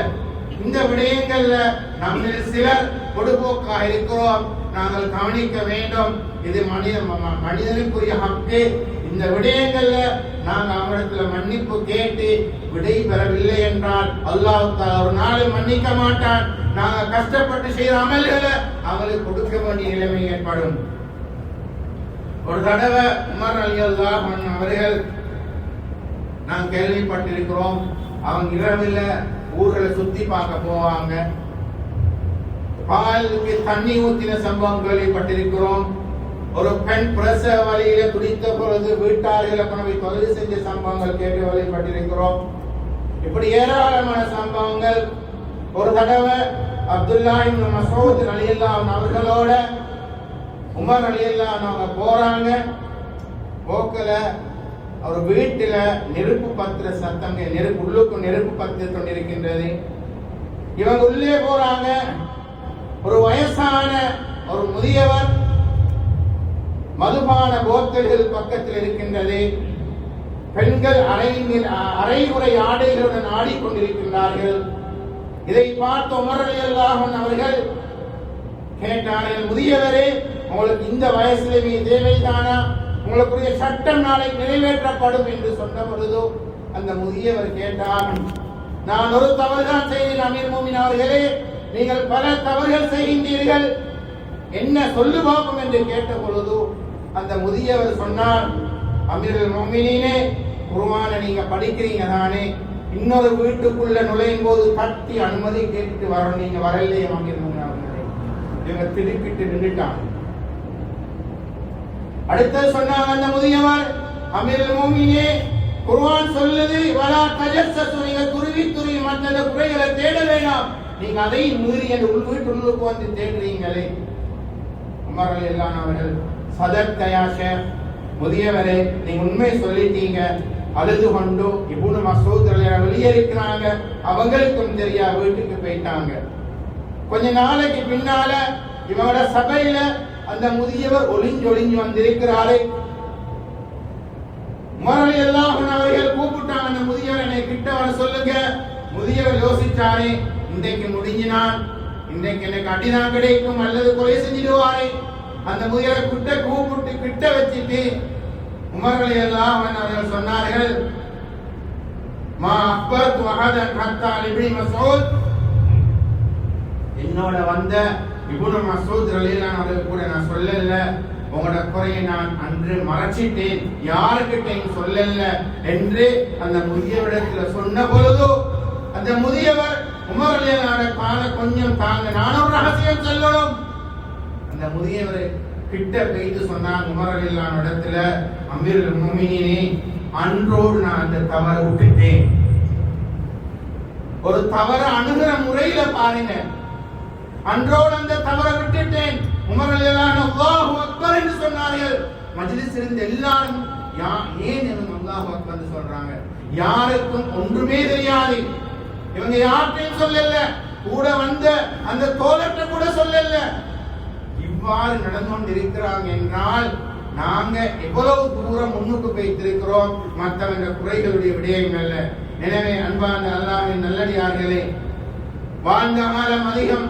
இந்த விடயங்கள்ல நம்ம சிலர் பொடுபோக்காக இருக்கிறோம், நாங்கள் கவனிக்க வேண்டும். இது மனிதனுக்குரிய ஹக்கு. இந்த விடயங்கள்ல நாங்க அவரிடத்துல மன்னிப்பு கேட்டு விடை பெறவில்லை என்றால் அல்லாஹ் தஆலா ஒரு நாள் மன்னிக்க மாட்டான். நாங்க கஷ்டப்பட்டு செய்யற அமல்களை அவங்களுக்கு கொடுக்க வேண்டிய நிலைமை ஏற்படும். ஒரு தடவை உமர் ரலியல்லாஹு அன்ஹு அவர்கள் நாம் கேள்விப்பட்டிருக்கிறோம், அவங்க இரவுல ஊர்களை சுத்தி பார்க்க போவாங்க. பாலுக்கு தண்ணி ஊத்தின சம்பவம் கேள்விப்பட்டிருக்கிறோம். ஒரு பெண் பிரசவ வழியில துடித்த பொழுது வீட்டார்களை கொண்டு தொழில் செஞ்ச சம்பவங்கள் கேள்விப்பட்டிருக்கிறோம். இப்படி ஏராளமான சம்பவங்கள். ஒரு தடவை அப்துல்லா இப்னு மஸ்ஊத் ரலியல்லாஹு அன்ஹு அவர்களோட உமர் ரலியல்லாஹு அன்ஹு அவங்க போறாங்க. போக்கல அவர் வீட்டுல நெருப்பு பத்திர சத்தம், உள்ளுக்கு நெருப்பு பத்திர கொண்டிருக்கின்றது. இவங்க உள்ளே போறாங்க. ஒரு வயசான ஒரு முதியவர் மதுபான போத்தல்கள் பக்கத்தில் இருக்கின்றது. பெண்கள் அரைகுறை ஆடைகளுடன் ஆடிக்கொண்டிருக்கின்றார்கள். இதை பார்த்து உமர் ரலியல்லாஹு அன்ஹு அவர்கள் கேட்டார்கள், முதியவரே உங்களுக்கு இந்த வயசுல தேவைதானா? உங்களுக்குரிய சட்டம் நாளை நிறைவேற்றப்படும் என்று சொன்ன பொழுது அந்த முதியவர் கேட்டார், நான் ஒரு தவறுதான் செய்தேன் அமீர் மோமின் அவர்களே, நீங்கள் பல தவறுகள் செய்கின்றீர்கள், என்ன சொல்லு பார்ப்போம் என்று கேட்ட பொழுது அந்த முதியவர் சொன்னார், அமீருல் மோமினீனே, குர்ஆனை நீங்க படிக்கிறீங்க தானே, இன்னொரு வீட்டுக்குள்ள நுழையும் போது தட்டி அனுமதி கேட்டுட்டு வரணும், நீங்க வரலையே அமீர் மோமின் அவர்களே. இவங்க திருப்பிட்டு நின்றுட்டாங்க. அடுத்து சொன்னாங்க அந்த முதியவர், அமீருல் மோமினே, குர்ஆன் சொல்லுது வலா தஜஸ்ஸஸு, நீங்க துருவி மற்ற குறைகளை தேட வேண்டாம், நீங்க அதை மீறி அந்த வீட்டுள்ளுக்கு வந்து தேடுறீங்களே. உமர் ரலியல்லாஹு அவர்கள், சதக்த யா ஷேக், முதியவரே நீங்க உண்மை சொல்லிட்டீங்க. அழுது கொண்டு இப்னு மஸ்ஊத் ரலியல்லாஹு வெளியே இருக்கிறாங்க, அவங்களுக்கும் தெரியா, வீட்டுக்கு போயிட்டாங்க. கொஞ்ச நாளைக்கு பின்னால இவங்களோட சபையில அந்த முதியவர் ஒளிஞ்சொளிஞ்சு வந்திருக்கிறாரே. உமர் ரலியல்லாஹு அன்ஹு அவர்கள் கூப்பிட்டாங்க அந்த முதியவர், என்னை கிட்ட வர சொல்லுங்க. முதியவர் யோசிச்சாரே, இன்றைக்கு முடிஞ்சினான், இன்றைக்கு எனக்கு அடிதான் கிடைக்கும் அல்லது கொலை செஞ்சிடுவாரே. அந்த முதியவரை கூப்பிட்டு கிட்ட வச்சுட்டு உமர் ரலியல்லாஹு அன்ஹு அவர்கள் சொன்னார்கள், மா அக்பர்து அஹதன் ஹத்தா இப்னு மஸ்ஊத், என்னோட வந்த இப்னு மஸ்ஊத் ரலியல்லாஹு அவர்கள் கூட நான் சொல்லல, உங்களோட குறையை நான் அன்று மறைச்சிட்டேன், யாருக்கிட்டையும் சொல்லல என்று அந்த முதியவரிடத்துல சொன்ன பொழுது அந்த முதியவர் உமர் ரலியல்லாஹு கால கொஞ்சம் தாங்க, நான் ஒரு ரகசியம் சொல்லணும். அந்த முதியவரை கிட்ட போயிட்டு சொன்னாங்க உமர் ரலியல்லாஹு இடத்துல, அமீருல் மோமினீனே, அன்றோடு நான் அந்த தவறை விட்டுட்டேன். ஒரு தவறை அணுகிற முறையில பாருங்க, அன்றோடு அந்த தவறை விட்டுட்டேன். உமர் ரலியல்லாஹு அன்ஹு அல்லாஹு அக்பர் என்று சொன்னார்கள். மஜ்லிஸில் இருந்த எல்லாரும் ஏன் இவங்க அல்லாஹு அக்பர் சொல்றாங்க? யாருக்கும் ஒன்றுமே தெரியாது. இவங்க யார்கிட்டையும் சொல்லல, கூட வந்த அந்த தோழர்கிட்ட கூட சொல்லல. இவ்வாறு நடந்து கொண்டிருக்கிறாங்க என்றால் நாங்க எவ்வளவு தூரம் முன்னுக்கு போய்த்திருக்கிறோம் மற்றவங்க குறைகளுடைய விடயங்கள்ல. எனவே அன்பான அல்லாஹ்வின் நல்லடியார்களே, வாழ்ந்த காலம் அதிகம்,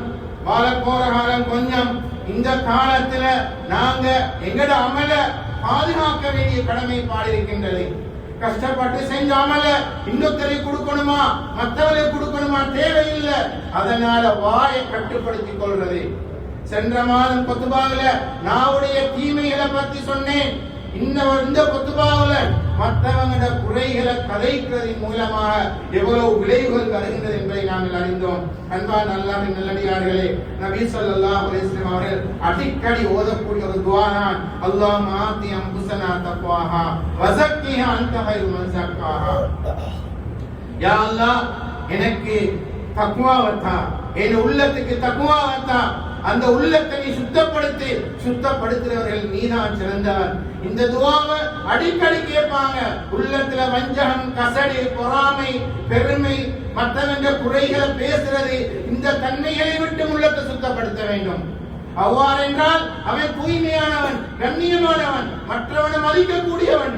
வாழ போற காலம் கொஞ்சம். இந்த காலத்துல நாங்க எங்கட அமல பாதுகாக்க வேண்டிய கடமைப்பாடு இருக்கின்றது. கஷ்டப்பட்டு செஞ்ச அமல இன்னொருத்தரை கொடுக்கணுமா மற்றவரை கொடுக்கணுமா தேவையில்லை. அதனால வாயை கட்டுப்படுத்திக் கொள்றது. சென்ற மாதம் குத்துபாவில நாவுடைய தீமைகளை பத்தி சொன்னேன். இந்த குத்துபாவுல மற்றவங்களோட குறைகளை கதைக்கிறதின் மூலமாக எவ்வளவு விளைவுகள் வருகின்றது என்பதை நாங்கள் அறிந்தோம். அன்பான அல்லாஹ்வின் நல்லடியார்களே, நபி ஸல்லல்லாஹு அலைஹி வஸல்லம் அவர்கள் அடிக்கடி ஓதக்கூடிய ஒரு துஆ தான் அல்லாஹும்ம ஆத்தி அன்ஃபுஸனா தக்வாஹா வஸக்கிஹா அன்த கைரு மன் ஸக்காஹா. யா அல்லாஹ், எனக்கு தக்வாவை தா, என் உள்ளத்துக்கு தக்வாவை தா. அந்த உள்ளத்தை நீ சுத்தப்படுத்துறவர்கள் நீதான் சிறந்தவன். இந்த துஆவை அடிக்கடி கேட்பாங்க. உள்ளத்துல வஞ்சகம், கசடு, பொறாமை, பெருமை, மற்றவங்க குறைகளை பேசுறது, இந்த தன்மைகளை விட்டு உள்ளத்தை சுத்தப்படுத்த வேண்டும். அவ்வாறு என்றால் அவன் தூய்மையானவன், கண்ணியமானவன், மற்றவனை மதிக்கக்கூடியவன்.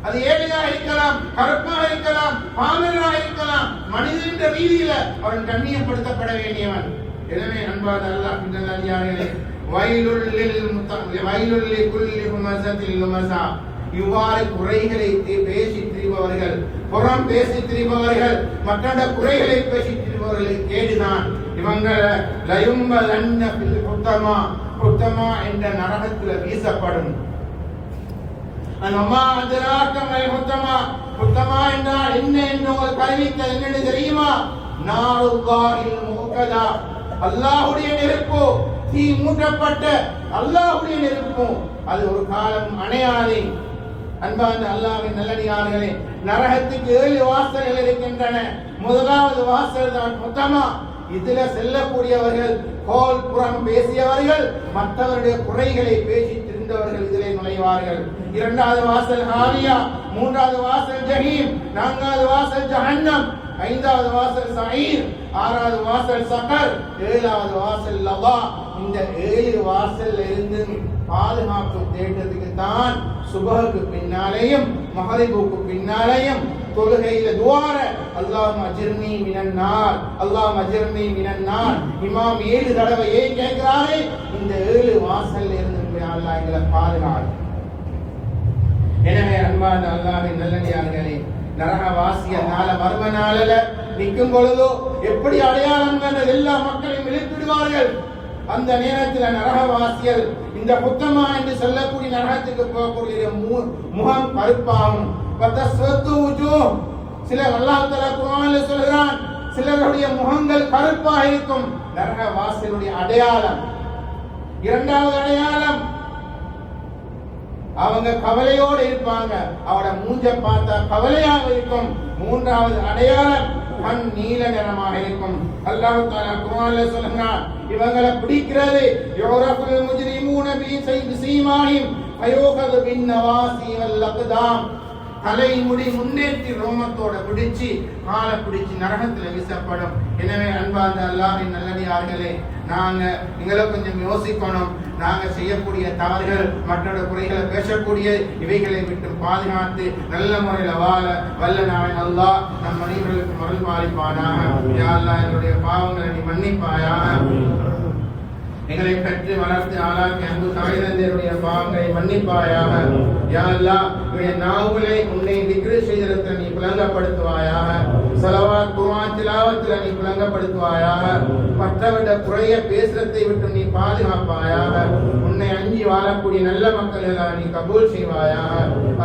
அது ஏழையாக இருக்கலாம், கருப்பாக இருக்கலாம், பாமரனாக இருக்கலாம், மனிதன் ரீதியில அவன் கண்ணியப்படுத்தப்பட வேண்டியவன். எனவே அன்பான அல்லாஹ்வின் நல்லடியார்களே, வயலுல் லிகுல்லி ஹுமஸத்தில் லுமஸா, இவ்வாறு குறைகளை பேசி திரிபவர்கள், புறம் பேசி திரிபவர்கள், மற்ற குறைகளை பேசி திரிபவர்களுக்கு கேடுதான். இவங்களை லயும்பலன்ன ஃபில் ஹுத்தமா என்ற நரகத்தில் வீசப்படும். அம்மா அதராக்கமல் ஹுத்தமா என்றால் என்ன என்று உங்களுக்கு அறிவித்தது என்னன்னு தெரியுமா? நாருல்லாஹில் முகதா, அல்லாஹ்வுடைய நெருப்பு, தீ மூட்டப்பட்ட அல்லாஹ்வுடைய நெருப்பு. அது ஒரு காலம் அணையாதே. அன்பார்ந்த அல்லாஹ்வின் நல்லடியார்களே, நரகத்துக்கு 7 வாசல்கள் இருக்கின்றன. முதலாவது வாசல் தான் ஹுத்தமா. இதுல செல்லக்கூடியவர்கள் கோல் புறம் பேசியவர்கள், மற்றவருடைய குறைகளை பேசி திரிந்தவர்கள் இதிலே நுழைவார்கள். இரண்டாவது வாசல் ஹாவியா, மூன்றாவது வாசல் ஜஹீம், நான்காவது வாசல் ஜஹன்னம், ஐந்தாவது வாசல் சயீர், ஆறாவது வாசல் சகர், ஏழாவது வாசல் லவா. இந்த 7 வாசல்ல இருந்து பாதுகாப்பு தேடுறதுக்கு தான் சுபஹுக்கு பின்னாலேயும் மகரிபுக்கு பின்னாலேயும் தொழுகையில துஆர அல்லாஹும்ம அஜிர்னி மினன் நார், அல்லாஹும்ம அஜிர்னி மினன் நார். இமாம் 7 தடவை ஏன் கேட்கிறாரு? இந்த 7 வாசல்ல இருந்து அல்லாஹ் எங்களை பாதுகாக்கும். எனவே அன்பான அல்லாஹ்வின் நல்லடியார்களே, நரகவாசிய நாள மர்ம நாளில நிற்கும் பொழுதோ எப்படி அடையாளங்கள் எல்லா மக்களையும் இழுத்துடுவார்கள். அந்த நேரத்தில் நரகவாசிகள் இந்த ஹுத்தமா என்று சொல்லக்கூடிய நரகத்துக்கு போகக்கூடிய முகம் கருப்பாகும். சிலர் அல்லாஹ் தஆலா குர்ஆனில் சொல்கிறான், சிலருடைய முகங்கள் கருப்பாக இருக்கும். நரகவாசிகளுடைய அடையாளம். இரண்டாவது அடையாளம், அவங்க கவலையோடு இருப்பாங்க. அவட மூஞ்ச பார்த்தா கவலையாக இருக்கும். மூன்றாவது அடையாளம், கண் நீல நிறமாக இருக்கும். அல்லாஹ் தஆலா குர்ஆன்ல சொல்றான், இவங்களை பிடிக்கிறது யூரஃபுல் முஜ்ரிமூன பிஸீமாஹிம் ஃபயூகது பின் நவாசி வல் அக்தாம். தலைமுடி முன்னேற்றி ரோமத்தோட பிடிச்சு காலை பிடிச்சு நரகத்தில் வீசப்படும். எனவே அன்பார்ந்த அல்லாஹ்வின் நல்லடியார்களே, நாங்க எங்களை கொஞ்சம் யோசிக்கணும். நாங்க செய்யக்கூடிய தவறுகள், மற்றொரு குறைகளை பேசக்கூடிய இவைகளை விட்டு பாதுகாத்து நல்ல முறையில் வாழ வல்ல நாயன் அல்லாஹ் நம் மனிதர்களுக்கு மருள் பாலிப்பானாக. யா அல்லாஹ், எங்களுடைய பாவங்களை நீ மன்னிப்பாயாக. எங்களை பெற்று வளர்த்து ஆளாக்கி அன்பு தாய் தந்தையருடைய பாவங்களை மன்னிப்பாயாக. யா அல்லாஹ், உன்னுடைய நாவுகளை உன்னை திக்ரு செய்திருக்க நீ புலங்கப்படுத்துவாயாக. ஸலவாத் குர்ஆன் திலாவத்தில் நீ புலங்கப்படுத்துவாயாக. மற்றவருடைய குறைய பேசுறதை விட்டு நீ பாதுகாப்பாயாக. உன்னை அஞ்சி வாழக்கூடிய நல்ல மக்கள் நீ கபூல் செய்வாயாக.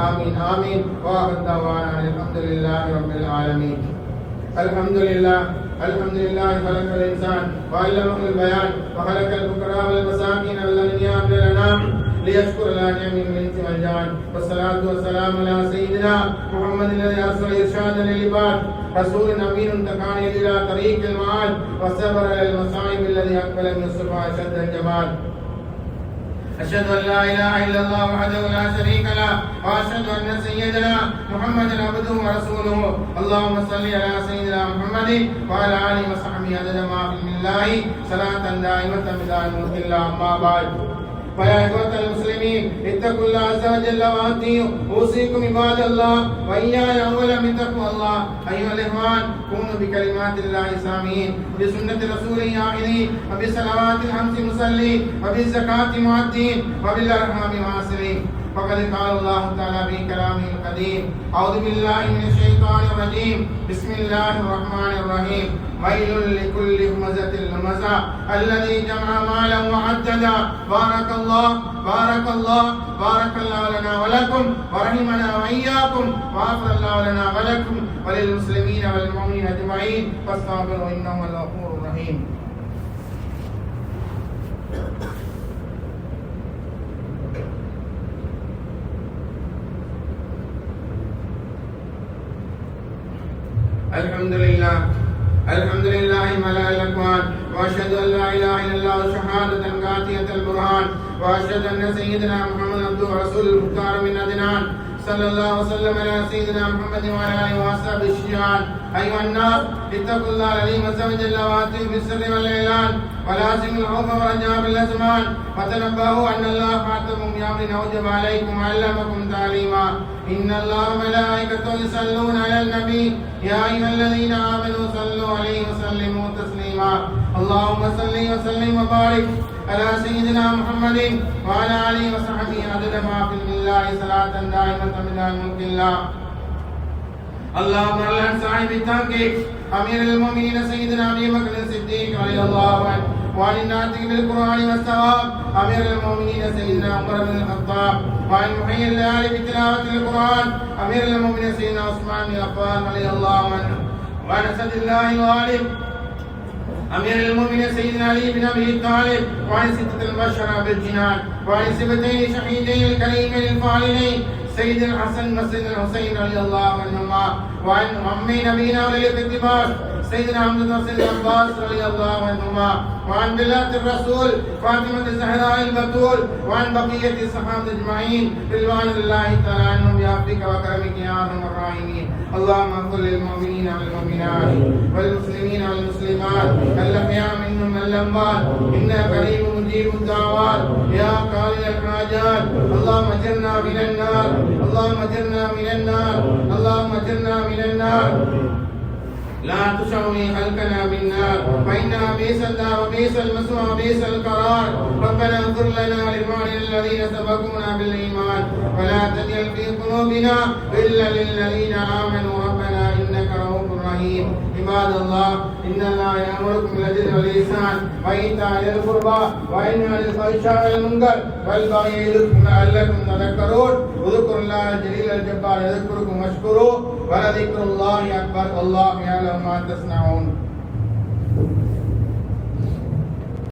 ஆமீன் ஆமீன். வாஹிர் தவானா அல்ஹம்துலில்லாஹி ரப்பில் ஆலமீன். அல்ஹம்துலில்லாஹ் அல்ஹம்துலில்லாஹி خلق الانسان وعلمه البيان وخلق الفقراء والمساكين والذين يعمل لنا ليشكر لنا نعم الانس والجان. والصلاه والسلام على سيدنا محمد الذي ارسل ارشادا للعباد، رسول امين تكان الى طريق المعاد وصبر على المصائب الذي اقبل من الصفاء شد الجمال. أشهد أن لا إله إلا الله وحده لا شريك له وأشهد أن سيدنا محمدا عبده ورسوله. اللهم صل على سيدنا محمد وعلى آله وصحبه عدد ما في علم الله صلاة دائمة بدائم ملك الله. أما بعد، فيا إخوة المسلمين، اتقوا الله عز وجل وأطيعوا. أوصيكم عباد الله وإياي أولا بتقوى الله. أيها الإخوان، كونوا بكلمات الله سامعين، بسنة رسوله عاقلين، وبالصلوات الخمس مصلين، وبالزكاة مؤدين، وبالأرحام واصلين. فقد قال الله تعالى في كلامه القديم: أعوذ بالله من الشيطان الرجيم، بسم الله الرحمن الرحيم. ويل لكل همزة لمزة الذي جمع مالا وعددا. بارك الله لنا ولكم ورحمنا وإياكم وغفر الله لنا ولكم وللمسلمين والمؤمنين أجمعين فاستغفروا إنه هو الغفور الرحيم. الحمد لله ملأ الأكوان وأشهد أن لا إله إلا الله شهادة قاطعة البرهان وأشهد أن سيدنا محمد عبده ورسوله المختار من أدنان صلى الله وسلم على سيدنا محمد وعلى آله وأصحابه الشجعان. أيها الناس اتقوا الله العليم عز وجل وأطيعوا بالسر والإعلان ولازموا الخوف والرجاء بالأزمان وتنبهوا أن الله خاتمكم بأمر أوجب عليكم وعلمكم تعليما. إن الله وملائكته يصلون على النبي يا أيها الذين آمنوا صلوا عليه وسلموا تسليما. اللهم صل وسلم وبارك على سيدنا محمد وعلى آله وصحبه عدد ما في الله صلاة دائمة من ملك الله. اللهم على صاحب التحقيق أمير المؤمنين سيدنا أبي بكر الصديق رضي الله عنه وعن الناطق بالقرآن والثواب أمير المؤمنين سيدنا عمر بن الخطاب وعن محيي الليالي بتلاوة القرآن أمير المؤمنين سيدنا عثمان بن عفان رضي الله عنه وعن أسد الله الغالب أمير المؤمنين سيدنا علي بن أبي طالب وعن ستة البشر بالجنان وعن سبتين شهيدين الكريمين الفاضلين سيد الحسن وسيد الحسين رضي الله عنهما وعن أم نبينا ولي الاقتباس سيدنا حمزة وسيد العباس رضي الله عنهما وعن بلاد الرسول فاطمة الزهراء البتول وعن بقية الصحابة أجمعين رضوان الله تعالى عنهم بعفوك وكرمك يا أرحم الراحمين. اللهم اغفر للمؤمنين والمؤمنات والمسلمين والمسلمات الأحياء منهم والأموات إنك قريب مجيب الدعوات يا قاضي الحاجات. اللهم اجرنا من النار من النار لا تشوي خلقنا بالنار فإنها بئس الدار وبئس المثوى وبئس القرار. ربنا اغفر لنا ولإخواننا الذين سبقونا بالإيمان ولا تجعل في قلوبنا غلا للذين آمنوا ربنا إنك رؤوف رحيم. عباد الله إن الله يأمركم بالعدل والإحسان وإيتاء ذي القربى وينهى عن الفحشاء والمنكر والبغي يعظكم لعلكم تذكرون. اذكروا الله الجليل الجبار يذكركم واشكروه ولذكر الله أكبر والله يعلم ما تصنعون.